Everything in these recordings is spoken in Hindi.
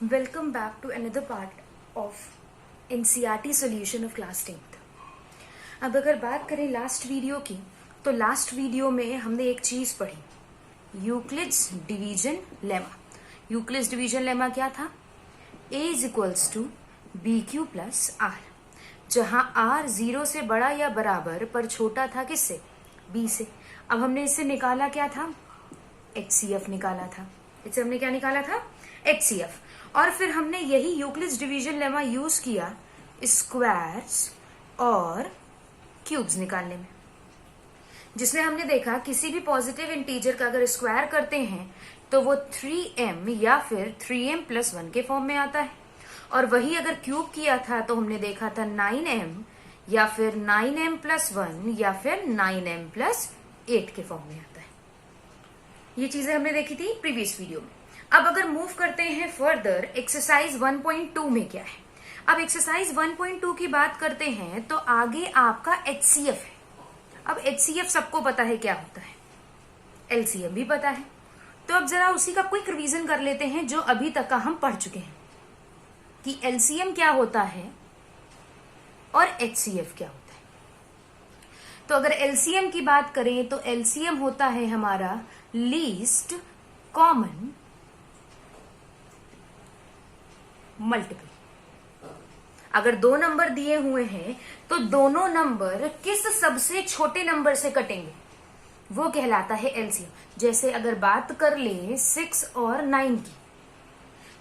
Welcome back to another part of NCERT solution of class 10th। अब अगर बात करें लास्ट वीडियो की, तो लास्ट वीडियो में हमने एक चीज पढ़ी, Euclid's division lemma. Euclid's division lemma क्या था? A is equals to B Q plus R, जहां R 0 से बड़ा या बराबर पर छोटा था किससे? B से। अब हमने इससे निकाला क्या था? HCF निकाला था। इससे हमने क्या निकाला था? HCF। और फिर हमने यही यूक्लिड्स डिवीजन लेमा यूज किया स्क्वायर्स और क्यूब्स निकालने में, जिसमें हमने देखा किसी भी पॉजिटिव इंटीजर का अगर स्क्वायर करते हैं तो वो 3m या फिर 3m प्लस 1 के फॉर्म में आता है, और वही अगर क्यूब किया था तो हमने देखा था 9m या फिर 9m प्लस 1 या फिर 9m प्लस 8 के फॉर्म में आता है। ये चीजें हमने देखी थी प्रीवियस वीडियो में। अब अगर मूव करते हैं फर्दर, एक्सरसाइज 1.2 में क्या है? अब एक्सरसाइज 1.2 की बात करते हैं तो आगे आपका HCF है। अब HCF सबको पता है क्या होता है, LCM भी पता है। तो अब जरा उसी का क्विक रिवीजन कर लेते हैं जो अभी तक का हम पढ़ चुके हैं कि LCM क्या होता है और HCF क्या होता है। तो अगर LCM की बात करें तो LCM होता है हमारा लीस्ट कॉमन मल्टीपल। अगर दो नंबर दिए हुए हैं तो दोनों नंबर किस सबसे छोटे नंबर से कटेंगे, वो कहलाता है LCM। जैसे अगर बात कर ले 6 और 9 की,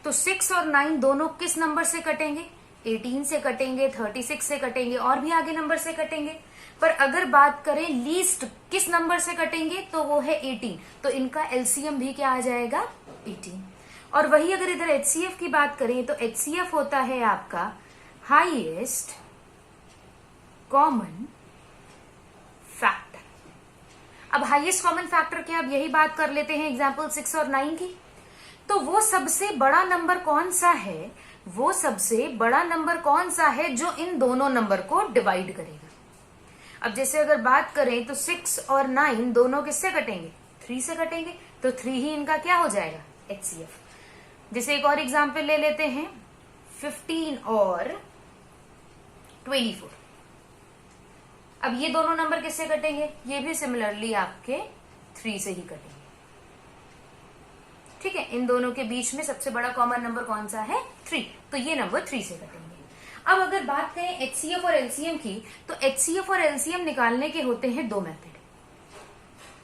तो 6 और 9 दोनों किस नंबर से कटेंगे? 18 से कटेंगे, 36 से कटेंगे और भी आगे नंबर से कटेंगे। पर अगर बात करें लीस्ट किस नंबर से कटेंगे तो वो है 18, तो इनका LCM भी क्या आ जाएगा? 18। और वही अगर इधर HCF की बात करें तो HCF होता है आपका हाईएस्ट कॉमन फैक्टर। अब हाईएस्ट कॉमन फैक्टर क्या? अब यही बात कर लेते हैं एग्जांपल 6 और 9 की। तो वो सबसे बड़ा नंबर कौन सा है? वो सबसे बड़ा नंबर कौन सा है जो इन दोनों नंबर को डिवाइड करेगा? अब जैसे अगर बात करें तो 6 और 9 दोनों किससे कटेंगे? 3 से कटेंगे, तो 3 ही इनका क्या हो जाएगा? HCF। जैसे एक और एग्जाम्पल ले लेते हैं 15 और 24। अब ये दोनों नंबर किससे कटेंगे? ये भी सिमिलरली आपके 3 से ही कटेंगे। ठीक है, इन दोनों के बीच में सबसे बड़ा कॉमन नंबर कौन सा है? 3, तो ये नंबर 3 से कटेंगे। अब अगर बात करें HCF और LCM की, तो HCF और LCM निकालने के होते हैं दो मेथड।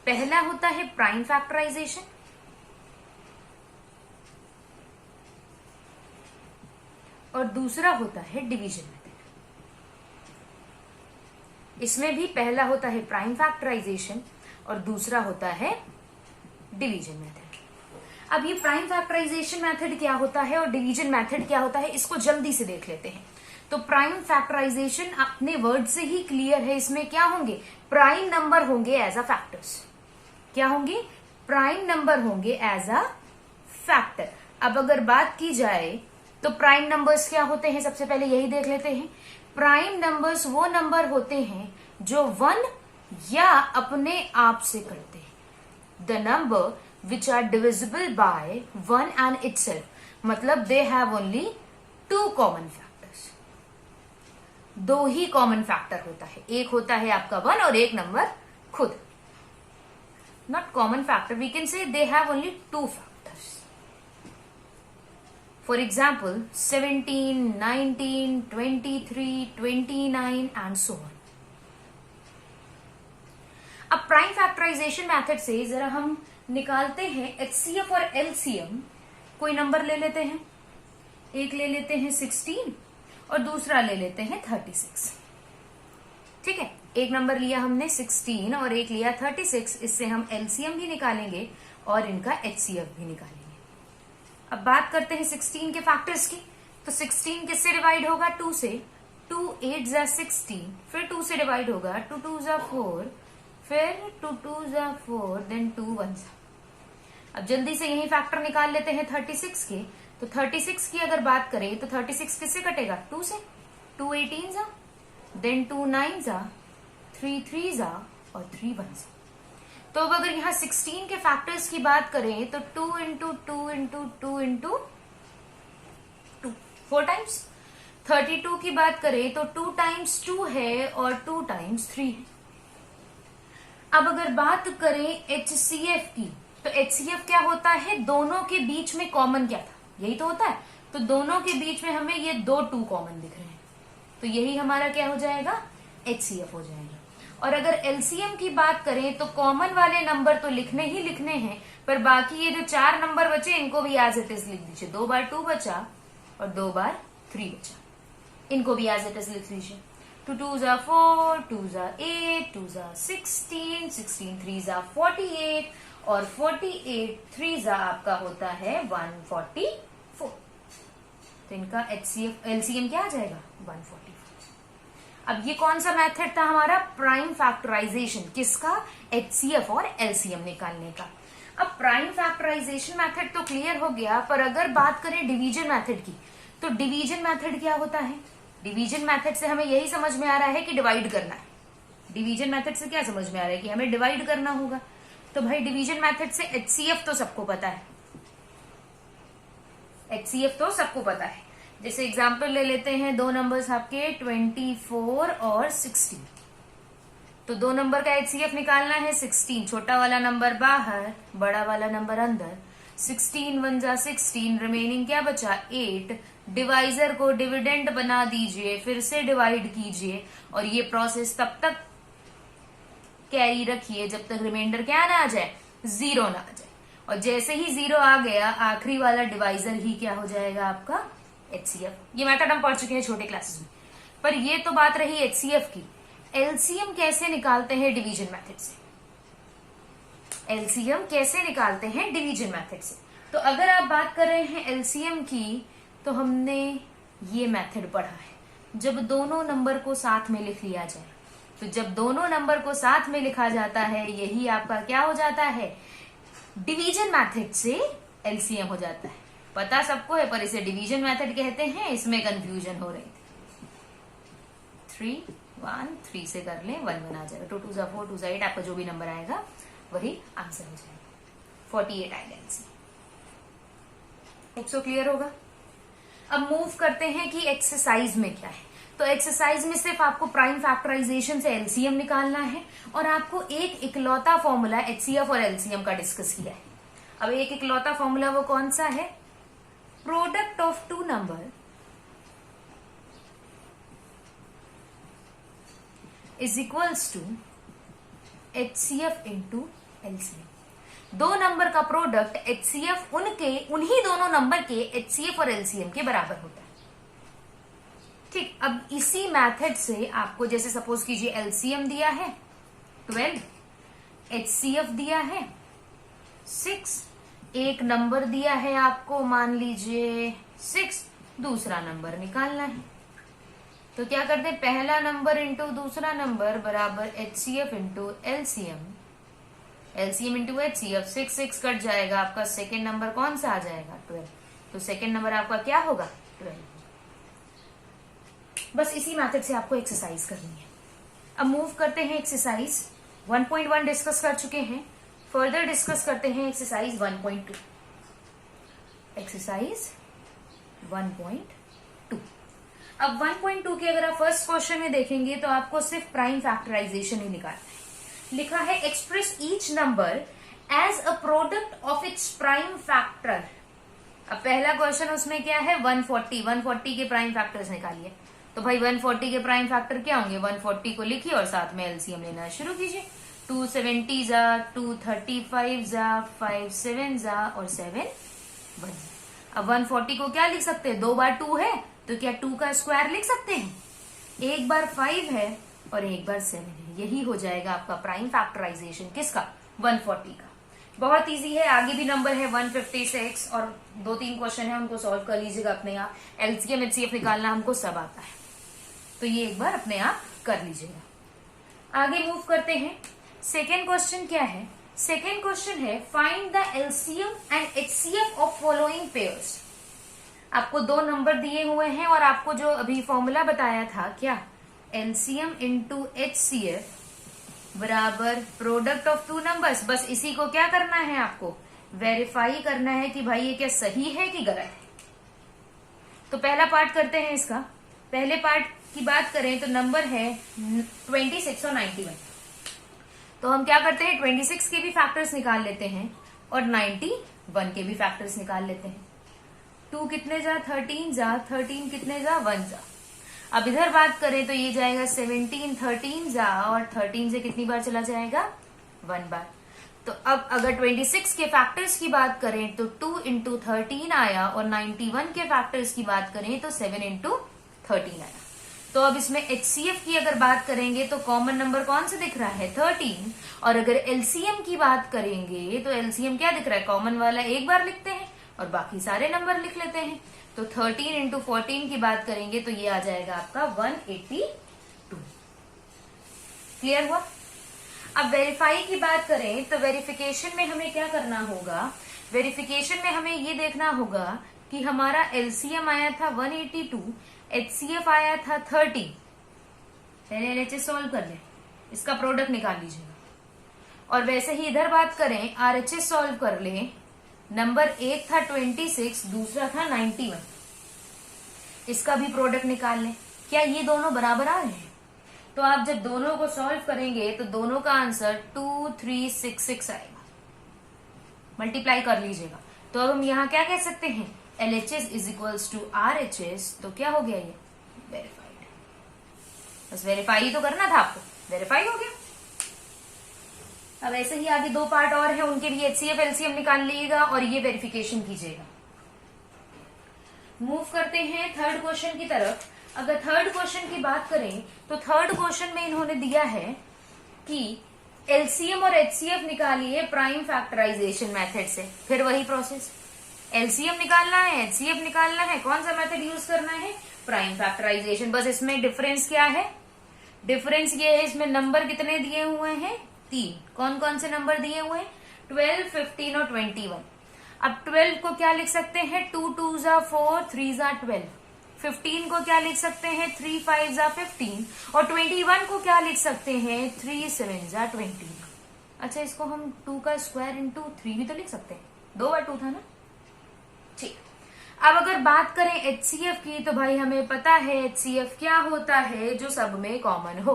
पहला होता है प्राइम फैक्टराइजेशन, और दूसरा होता है डिवीजन मेथड। इसमें भी पहला होता है प्राइम फैक्टराइजेशन और दूसरा होता है डिवीजन मेथड। अब ये प्राइम फैक्टराइजेशन मेथड क्या होता है और डिवीजन मेथड क्या होता है, इसको जल्दी से देख लेते हैं। तो प्राइम फैक्टराइजेशन अपने वर्ड से ही क्लियर है, इसमें क्या होंगे? प्राइम नंबर होंगे एज अ फैक्टर्स। क्या होंगे? प्राइम नंबर होंगे एज अ फैक्टर। अब अगर बात की जाए तो प्राइम नंबर्स क्या होते हैं, सबसे पहले यही देख लेते हैं। प्राइम नंबर्स वो नंबर होते हैं जो 1 या अपने आप से करते हैं। The number which are divisible by 1 and itself, मतलब they have only 2 common factors. दो ही कॉमन फैक्टर होता है, एक होता है आपका 1 और एक नंबर खुद। Not common factor, we can say they have only 2 factors. For example, 17, 19, 23, 29 and so on. अब प्राइम फैक्टराइजेशन मेथड से जरा हम निकालते हैं HCF और LCM। कोई नंबर ले लेते हैं, एक ले लेते हैं 16 और दूसरा ले लेते हैं 36। ठीक है, एक नंबर लिया हमने 16 और एक लिया 36। इससे हम LCM भी निकालेंगे और इनका HCF भी निकालेंगे। अब बात करते हैं 16 के फैक्टर्स की। तो 16 किससे डिवाइड होगा? 2 से। 2 8 जा 16, फिर 2 से डिवाइड होगा, 2 2 जा 4, फिर 2 2 जा 4, देन 2 1 जा। अब जल्दी से यही फैक्टर निकाल लेते हैं 36 के। तो 36 की अगर बात करें तो 36 किससे कटेगा? 2 से। 2 18 जा, देन 2 9 जा, 3 3 जा और 3 1 जा। तो अब अगर यहाँ 16 के फैक्टर्स की बात करें तो 2 इंटू 2 इंटू 2 इंटू 4 टाइम्स। 32 की बात करें तो 2 टाइम्स 2 है और 2 टाइम्स 3 है। अब अगर बात करें HCF की, तो HCF क्या होता है, दोनों के बीच में कॉमन क्या था, यही तो होता है। तो दोनों के बीच में हमें ये 2 2 कॉमन दिख रहे हैं, तो यही हमारा क्या हो जाएगा, HCF हो जाएगा। और अगर LCM की बात करें तो कॉमन वाले नंबर तो लिखने ही लिखने हैं, पर बाकी ये जो 4 नंबर बचे इनको भी एज इट इज लिख दीजिए। 2 बार 2 बचा और 2 बार 3 बचा, इनको भी एज इट इज लिख दीजिए। 2 2s are 4, 2s are 8, 2s are 16, 16 3s are 48 और 48 3s आपका होता है 144। तो इनका LCM क्या आ जाएगा, 144। अब ये कौन सा मेथड था हमारा, प्राइम फैक्टराइजेशन, किसका, HCF और LCM निकालने का। अब प्राइम फैक्टराइजेशन मेथड तो क्लियर हो गया, पर अगर बात करें डिवीजन मेथड की, तो डिवीजन मेथड क्या होता है, डिवीजन मेथड से हमें यही समझ में आ रहा है कि डिवाइड करना है। डिवीजन मेथड से क्या समझ में आ रहा है कि हमें डिवाइड करना होगा। तो भाई डिवीजन मेथड से HCF तो सबको पता है, HCF तो सबको पता है। जैसे एग्जांपल ले लेते हैं, 2 नंबर्स आपके 24 और 16, तो 2 नंबर का HCF निकालना है 16, छोटा वाला नंबर बाहर, बड़ा वाला नंबर अंदर। 16 1 जा 16, रिमेनिंग क्या बचा 8। डिवाइजर को डिविडेंड बना दीजिए, फिर से डिवाइड कीजिए, और ये प्रोसेस तब तक कैरी रखिए जब तक रिमाइंडर क्या ना आ जाए, 0 ना आ जाए। और जैसे ही 0 आ गया, आखिरी वाला डिवाइजर ही क्या हो जाएगा आपका, HCF। ये मेथड हम पढ़ चुके हैं छोटे क्लासेस में, पर ये तो बात रही HCF की। LCM कैसे निकालते हैं डिवीजन मेथड से, LCM कैसे निकालते हैं डिवीजन मेथड से। तो अगर आप बात कर रहे हैं LCM की, तो हमने ये मेथड पढ़ा है, जब दोनों नंबर को साथ में लिख लिया जाए। तो जब दोनों नंबर को साथ में लिखा जाता है, यही आपका क्या हो जाता है, डिवीजन मेथड से LCM हो जाता है। पता सबको है, पर इसे डिवीजन मेथड कहते हैं, इसमें कंफ्यूजन हो रही थी। 3 1 3 से कर ले, 1 1 आ जाएगा। 2 2s are 4, 2s are 8, आपका जो भी नंबर आएगा वही आंसर हो जाएगा। 48 आएगा LCM। सो क्लियर होगा। अब मूव करते हैं कि एक्सरसाइज में क्या है। तो एक्सरसाइज में सिर्फ आपको प्राइम फैक्टराइजेशन से LCM निकालना है, और आपको एक इकलौता फॉर्मूला HCF और LCM का डिस्कस किया है। अब एक इकलौता फॉर्मूला वो कौन सा है, product of 2 number is equals to HCF into LCM। 2 number का प्रोडक्ट HCF उन्हीं दोनों नंबर के HCF और LCM के बराबर होता है। ठीक, अब इसी मेथड से आपको, जैसे सपोज कीजिए LCM दिया है 12, HCF दिया है 6, एक नंबर दिया है आपको मान लीजिए 6, दूसरा नंबर निकालना है। तो क्या करते हैं, पहला नंबर इंटू दूसरा नंबर बराबर HCF into LCM, LCM into HCF। 6 6 cut जाएगा, आपका सेकेंड नंबर कौन सा आ जाएगा, 12। तो सेकेंड नंबर आपका क्या होगा, 12। बस इसी मेथड से आपको एक्सरसाइज करनी है। अब मूव करते हैं एक्सरसाइज 1.1 डिस्कस कर चुके हैं, फर्दर डिस्कस करते हैं एक्सरसाइज 1.2। एक्सरसाइज 1.2। अब 1.2 के अगर आप फर्स्ट क्वेश्चन में देखेंगे तो आपको सिर्फ प्राइम फैक्टराइजेशन ही निकालना है। लिखा है express each number as a product of its prime factor. अब पहला क्वेश्चन उसमें क्या है, 140 के प्राइम फैक्टर्स निकालिए। तो भाई 140 के प्राइम फैक्टर क्या होंगे, 140 को लिखिए और साथ में LCM लेना शुरू कीजिए। 270 जा, 235 जा, 5 7 जा और 7 1। अब 140 को क्या लिख सकते हैं, 2 बार 2 है तो क्या 2 का स्क्वायर लिख सकते हैं, 1 बार 5 है और 1 बार 7 है। यही हो जाएगा आपका प्राइम फैक्टराइजेशन किसका, 140 का। बहुत इजी है, आगे भी नंबर है 156 और 2-3 क्वेश्चन है, उनको सॉल्व कर लीजिएगा अपने आप। LCM HCF निकालना हमको सब आता है, तो ये एक बार अपने आप कर लीजिएगा। आगे मूव करते हैं। सेकेंड क्वेश्चन क्या है, सेकेंड क्वेश्चन है find the LCM and HCF of following pairs. आपको 2 नंबर दिए हुए हैं और आपको जो अभी फॉर्मूला बताया था क्या, LCM इंटू HCF बराबर प्रोडक्ट ऑफ 2 नंबर्स। बस इसी को क्या करना है, आपको वेरीफाई करना है कि भाई ये क्या सही है कि गलत है। तो पहला पार्ट करते हैं इसका। पहले पार्ट की बात करें तो नंबर है 26 और 91। तो हम क्या करते हैं, 26 के भी फैक्टर्स निकाल लेते हैं और 91 के भी फैक्टर्स निकाल लेते हैं। 2 कितने जा, 13 जा, 13 कितने जा, 1 जा। अब इधर बात करें तो ये जाएगा 17, 13 जा और 13 से कितनी बार चला जाएगा, 1 बार। तो अब अगर 26 के फैक्टर्स की बात करें तो 2 इंटू 13 आया और 91 के फैक्टर्स की बात करें तो 7 इंटू 13 आया। तो अब इसमें HCF की अगर बात करेंगे तो कॉमन नंबर कौन सा दिख रहा है, 13। और अगर LCM की बात करेंगे तो LCM क्या दिख रहा है, कॉमन वाला एक बार लिखते हैं और बाकी सारे नंबर लिख लेते हैं। तो 13 इंटू 14 की बात करेंगे तो ये आ जाएगा आपका 182। क्लियर हुआ। अब वेरीफाई की बात करें तो वेरिफिकेशन में हमें क्या करना होगा, वेरिफिकेशन में हमें ये देखना होगा कि हमारा LCM आया था 182, HCF आया था 30। पहले LHS सॉल्व कर ले, इसका प्रोडक्ट निकाल लीजिएगा। और वैसे ही इधर बात करें RHS सॉल्व कर ले, नंबर एक था 26, दूसरा था 91, इसका भी प्रोडक्ट निकाल लें। क्या ये दोनों बराबर आ रहे हैं? तो आप जब दोनों को सॉल्व करेंगे तो दोनों का आंसर 2366 आएगा। मल्टीप्लाई कर लीजिएगा। तो अब हम यहाँ क्या कह सकते हैं, LHS is equals to RHS। तो क्या हो गया, ये वेरीफाइड। बस वेरीफाई तो करना था आपको, वेरीफाई हो गया। अब ऐसे ही आगे दो पार्ट और है, उनके लिए HCF LCM निकाल लीजिएगा और ये वेरिफिकेशन कीजिएगा। मूव करते हैं थर्ड क्वेश्चन की तरफ। अगर थर्ड क्वेश्चन की बात करें तो थर्ड क्वेश्चन में इन्होंने दिया है कि LCM और HCF निकालिए प्राइम फैक्टराइजेशन मेथड से। फिर वही प्रोसेस, LCM निकालना है, HCF निकालना है, कौन सा मेथड यूज करना है, प्राइम फैक्टराइजेशन। बस इसमें डिफरेंस क्या है, डिफरेंस ये है इसमें नंबर कितने दिए हुए हैं, 3। कौन कौन से नंबर दिए हुए हैं, 12, 15 और 21। अब 12 को क्या लिख सकते हैं, 2 2 जा 4, 3 जा 12। 15 को क्या लिख सकते हैं, 3 5 जा 15। और 21 को क्या लिख सकते हैं, 3 7 जा 20। अच्छा, इसको हम 2 का स्क्वायर इंटू 3 भी तो लिख सकते हैं, 2 बार 2 था ना। ठीक, अब अगर बात करें HCF की तो भाई हमें पता है HCF क्या होता है, जो सब में कॉमन हो।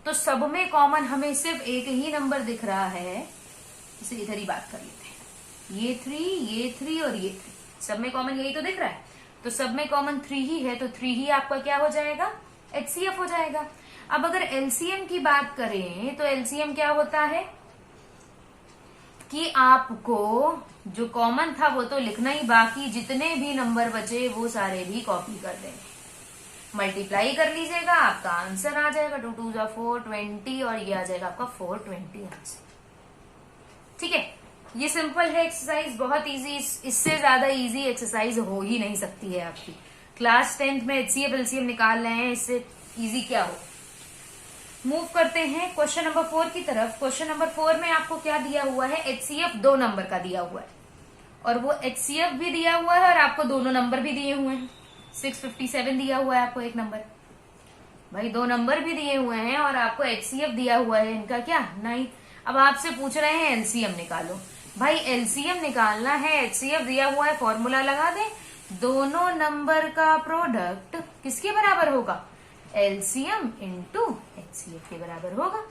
तो सब में कॉमन हमें सिर्फ एक ही नंबर दिख रहा है, इसे इधर ही बात कर लेते हैं। ये 3 और ये 3, सब में कॉमन यही तो दिख रहा है। तो सब में कॉमन 3 ही है, तो 3 ही आपका क्या हो जाएगा, HCF हो जाएगा। अब अगर LCM की बात करें तो LCM क्या होता है कि आपको जो कॉमन था वो तो लिखना ही, बाकी जितने भी नंबर बचे वो सारे भी कॉपी कर देंगे, मल्टीप्लाई कर लीजिएगा, आपका आंसर आ जाएगा 2 2 जा 4, 20 और ये आ जाएगा आपका 420 आंसर। ठीक है, ये सिंपल है एक्सरसाइज, बहुत इजी। इससे ज्यादा इजी एक्सरसाइज हो ही नहीं सकती है आपकी। क्लास 10th में HCF LCM निकाल रहे हैं, इससे इजी क्या हो। मूव करते हैं क्वेश्चन नंबर 4 की तरफ। क्वेश्चन नंबर 4 में आपको क्या दिया हुआ है, HCF 2 नंबर का दिया हुआ है और वो HCF भी दिया हुआ है और आपको दोनों नंबर भी दिए हुए हैं। 657 दिया हुआ है आपको एक नंबर, भाई 2 नंबर भी दिए हुए हैं और आपको HCF दिया हुआ है इनका क्या, 9। अब आपसे पूछ रहे हैं LCM निकालो। भाई LCM निकालना है, HCF दिया हुआ है, फॉर्मूला लगा दें, दोनों नंबर का प्रोडक्ट किसके बराबर होगा, LCM इंटू HCF के बराबर होगा।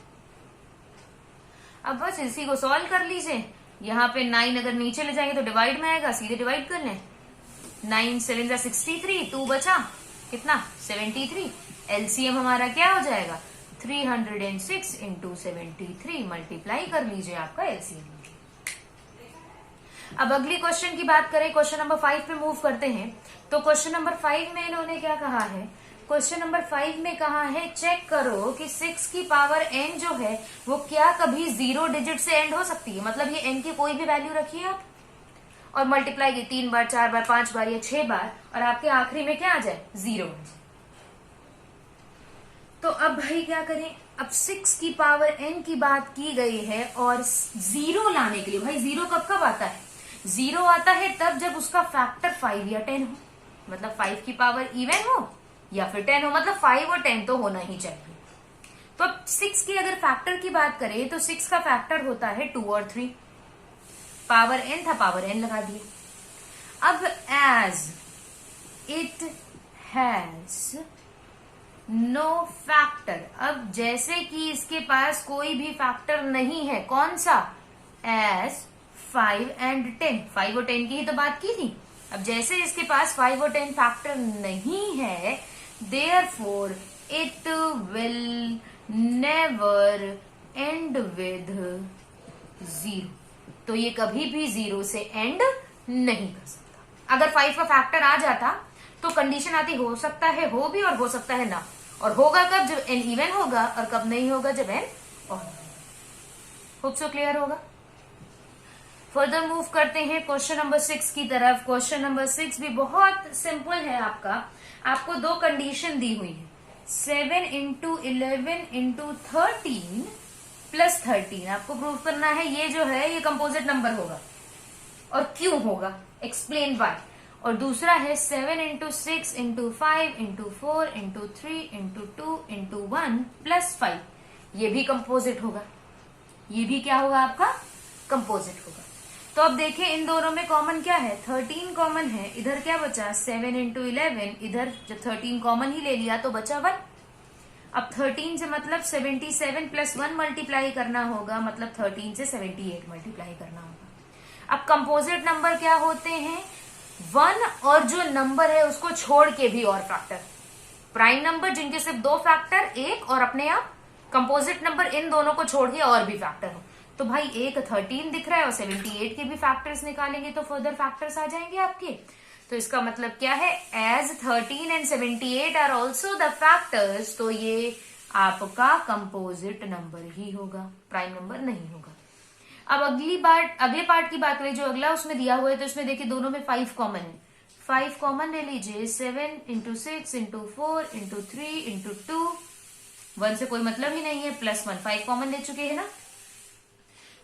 अब बस इसी को सॉल्व कर लीजिए। यहाँ पे 9 अगर नीचे ले जाएंगे तो डिवाइड में आएगा, सीधे डिवाइड कर लें। 9 7 जा 63, 2 बचा कितना, 73। LCM हमारा क्या हो जाएगा, 306 इंटू 73। मल्टीप्लाई कर लीजिए आपका LCM। अब अगली क्वेश्चन की बात करें, क्वेश्चन नंबर 5 पे मूव करते हैं। तो क्वेश्चन नंबर 5 में इन्होंने क्या कहा है, क्वेश्चन नंबर 5 में कहा है चेक करो कि 6 की पावर n जो है वो क्या कभी 0 डिजिट से एंड हो सकती है। मतलब ये n की कोई भी वैल्यू रखिए आप और मल्टीप्लाई की 3 बार 4 बार 5 बार या 6 बार और आपके आखिरी में क्या आ जाए, 0 आ जाए। तो अब भाई क्या करें, अब 6 की पावर n की बात की गई है और 0 लाने के लिए, भाई 0 कब कब आता है, 0 आता है तब जब उसका फैक्टर 5 या 10 हो, मतलब 5 की पावर इवन हो या फिर 10 हो, मतलब 5 और 10 तो होना ही चाहिए। तो अब 6 की अगर फैक्टर की बात करें तो 6 का फैक्टर होता है 2 और 3। पावर n था, पावर n लगा दिया। अब as it has no factor. अब जैसे कि इसके पास कोई भी फैक्टर नहीं है, कौन सा? एज 5 and 10, 5 और 10 की ही तो बात की थी। अब जैसे इसके पास 5 और 10 फैक्टर नहीं है, therefore it will never and with 0। तो ये कभी भी 0 से एंड नहीं कर सकता। अगर 5 का फैक्टर आ जाता तो कंडीशन आती हो सकता है हो भी और हो सकता है ना। और होगा कब? जब n इवन होगा। और कब नहीं होगा? जब n odd. Hope so clear होगा। फर्दर मूव करते हैं क्वेश्चन नंबर 6 की तरफ। क्वेश्चन नंबर 6 भी बहुत सिंपल है आपका। आपको दो कंडीशन दी हुई है, 7 इंटू 11 इंटू 13 प्लस 13। आपको प्रूव करना है ये जो है ये कंपोजिट नंबर होगा और क्यों होगा, एक्सप्लेन वाई। और दूसरा है 7 into 6 into 5 into 4 into 3 into 2 into 1 plus 5। ये भी कंपोजिट होगा। ये भी क्या होगा आपका? कंपोजिट होगा। तो अब देखें इन दोनों में कॉमन क्या है? 13 कॉमन है। इधर क्या बचा? 7 इंटू 11। इधर जब 13 कॉमन ही ले लिया तो बचा 1। अब 13 से मतलब 77 प्लस 1 मल्टीप्लाई करना होगा, मतलब 13 से 78 मल्टीप्लाई करना होगा। अब कंपोजिट नंबर क्या होते हैं? 1 और जो नंबर है उसको छोड़ के भी और फैक्टर। प्राइम नंबर जिनके सिर्फ 2 फैक्टर, 1 और अपने आप। कंपोजिट नंबर इन दोनों को छोड़ के और भी फैक्टर हो। तो भाई एक 13 दिख रहा है और 78 के भी फैक्टर्स निकालेंगे तो फर्दर फैक्टर्स आ जाएंगे आपके। तो इसका मतलब क्या है? As 13 and 78 are also the factors, तो ये आपका कंपोजिट नंबर ही होगा, प्राइम नंबर नहीं होगा। अब अगले पार्ट की बात करें, जो अगला उसमें दिया हुआ है, तो इसमें देखिए दोनों में 5 कॉमन है। 5 कॉमन ले लीजिए। 7 इंटू 6 इंटू 4 इंटू 3 इंटू 2, 1 से कोई मतलब ही नहीं है, प्लस 1। 5 कॉमन ले चुके हैं ना।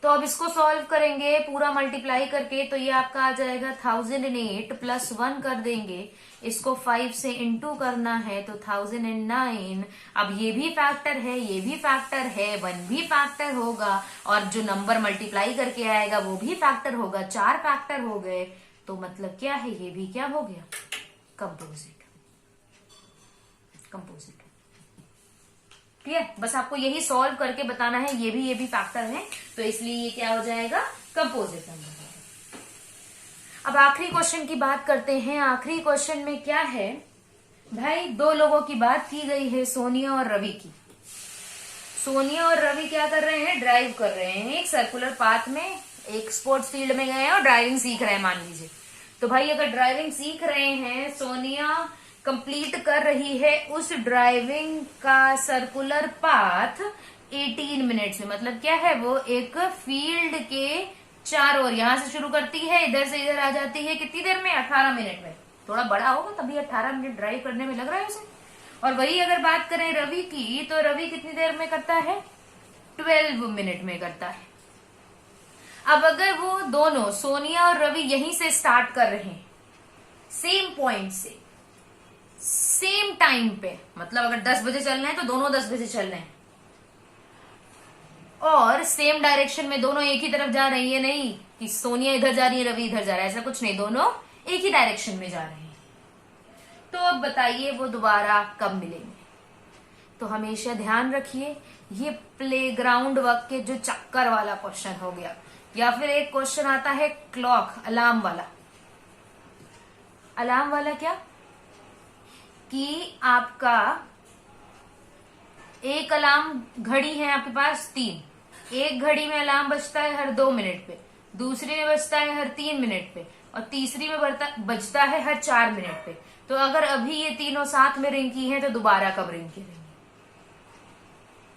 तो अब इसको सॉल्व करेंगे पूरा मल्टीप्लाई करके, तो ये आपका आ जाएगा 1008 प्लस 1 कर देंगे। इसको 5 से इंटू करना है तो 1009। अब ये भी फैक्टर है, ये भी फैक्टर है, 1 भी फैक्टर होगा और जो नंबर मल्टीप्लाई करके आएगा वो भी फैक्टर होगा। 4 फैक्टर हो गए। तो मतलब क्या है? ये भी क्या हो गया? कंपोजिट। कंपोजिट। क्लियर? बस आपको यही सॉल्व करके बताना है, ये भी फैक्टर है, तो इसलिए ये क्या हो जाएगा? Composite number. अब आखिरी क्वेश्चन की बात करते हैं। आखिरी क्वेश्चन में क्या है भाई? 2 लोगों की बात की गई है, सोनिया और रवि की। सोनिया और रवि क्या कर रहे हैं? ड्राइव कर रहे हैं एक सर्कुलर पाथ में, एक स्पोर्ट्स फील्ड में गए हैं और ड्राइविंग सीख रहे हैं मान लीजिए। तो भाई अगर ड्राइविंग सीख रहे हैं, सोनिया कंप्लीट कर रही है उस ड्राइविंग का सर्कुलर पाथ 18 मिनट्स में। मतलब क्या है? वो एक फील्ड के चारों ओर यहां से शुरू करती है, इधर से इधर आ जाती है। कितनी देर में? 18 मिनट में। थोड़ा बड़ा होगा तभी 18 मिनट ड्राइव करने में लग रहा है उसे। और वही अगर बात करें रवि की, तो रवि कितनी देर में करता है? 12 मिनट में करता है। अब अगर वो दोनों सोनिया और रवि यहीं से स्टार्ट कर रहे हैं, सेम पॉइंट से, सेम टाइम पे, मतलब अगर 10 बजे चल रहे हैं तो दोनों 10 बजे चल रहे हैं, और सेम डायरेक्शन में दोनों एक ही तरफ जा रही है, नहीं कि सोनिया इधर जा रही है रवि इधर जा रहा है, ऐसा कुछ नहीं, दोनों एक ही डायरेक्शन में जा रहे हैं। तो अब बताइए वो दोबारा कब मिलेंगे? तो हमेशा ध्यान रखिए ये प्लेग्राउंड वर्क के जो चक्कर वाला क्वेश्चन हो गया, या फिर एक क्वेश्चन आता है क्लॉक, अलार्म वाला। अलार्म वाला क्या? कि आपका एक अलार्म घड़ी है आपके पास 3, एक घड़ी में अलार्म बजता है हर 2 मिनट पे, दूसरी में बजता है हर 3 मिनट पे, और तीसरी में बजता है हर 4 मिनट पे। तो अगर अभी ये तीनों साथ में रिंग की हैं तो दोबारा कब रिंग करेंगे?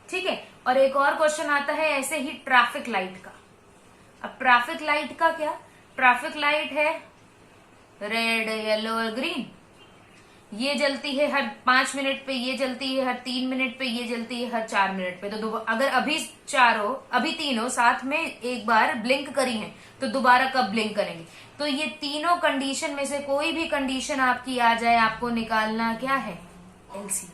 ठीक है। और एक और क्वेश्चन आता है ऐसे ही ट्रैफिक लाइट का। अब ट्रैफिक लाइट का क्या? ट्रैफिक लाइट है रेड, येलो और ग्रीन। ये जलती है हर 5 मिनट पे, ये जलती है हर 3 मिनट पे, ये जलती है हर 4 मिनट पे। तो अगर अभी तीनों साथ में एक बार ब्लिंक करी हैं तो दोबारा कब ब्लिंक करेंगे? तो ये तीनों कंडीशन में से कोई भी कंडीशन आपकी आ जाए, आपको निकालना क्या है? एलसीएम।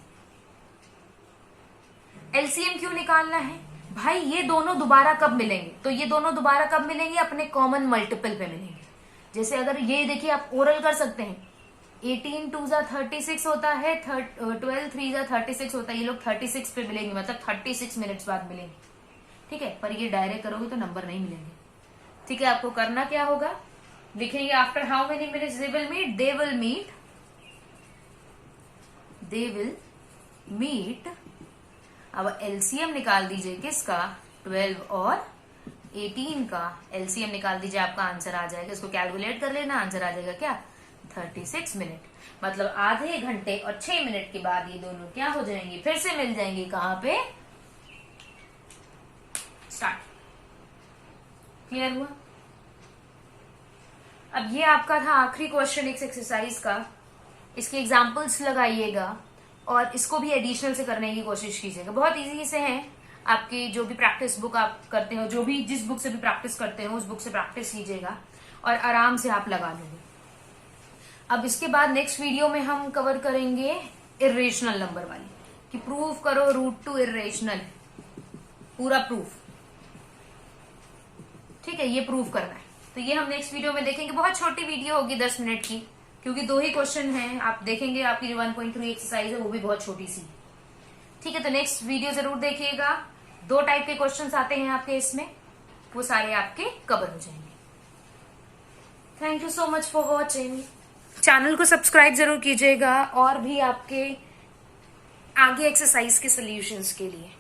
एलसीएम क्यों निकालना है भाई? ये दोनों दोबारा कब मिलेंगे? तो ये दोनों दोबारा कब मिलेंगे? अपने कॉमन मल्टीपल पे मिलेंगे। जैसे अगर ये देखिए, आप ओरल कर सकते हैं, 18 2 जा 36 होता है, 12 3 जा 36 होता है। ये लोग 36 पे मिलेंगे, मतलब 36 मिनट्स बाद मिलेंगे, ठीक है। पर ये डायरेक्ट करोगे तो नंबर नहीं मिलेंगे, ठीक है। आपको करना क्या होगा, लिखेंगे after how many minutes they will meet, they will meet. अब एलसीएम निकाल दीजिए किसका, 12 और 18 का एलसीएम निकाल दीजिए, आपका आंसर आ जाएगा। इसको कैलकुलेट कर लेना, आंसर आ जाएगा क्या, 36 मिनट। मतलब आधे घंटे और 6 मिनट के बाद ये दोनों क्या हो जाएंगे, फिर से मिल जाएंगे। कहां पे, स्टार्ट। क्लियर हुआ। अब ये आपका था आखिरी क्वेश्चन इस एक्सरसाइज का। इसके एग्जाम्पल्स लगाइएगा और इसको भी एडिशनल से करने की कोशिश कीजिएगा। बहुत इजी से है, आपकी जो भी प्रैक्टिस बुक आप करते हो, जो भी जिस बुक से भी प्रैक्टिस करते हो उस बुक से प्रैक्टिस कीजिएगा और आराम से आप लगा लोगे। अब इसके बाद नेक्स्ट वीडियो में हम कवर करेंगे इरेशनल नंबर वाली, कि प्रूव करो √2 इरेशनल, पूरा प्रूफ, ठीक है। ये प्रूव करना है, तो ये हम नेक्स्ट वीडियो में देखेंगे। बहुत छोटी वीडियो होगी, 10 मिनट की, क्योंकि 2 ही क्वेश्चन हैं। आप देखेंगे आपकी जो 1.3 एक्सरसाइज है वो भी बहुत छोटी सी, ठीक है। तो नेक्स्ट वीडियो जरूर देखिएगा। 2 टाइप के क्वेश्चंस आते हैं आपके इसमें, वो सारे आपके कवर हो जाएंगे। Thank you so much for watching. Channel को सब्सक्राइब जरूर कीजिएगा और भी आपके आगे एक्सरसाइज के सॉल्यूशंस के लिए।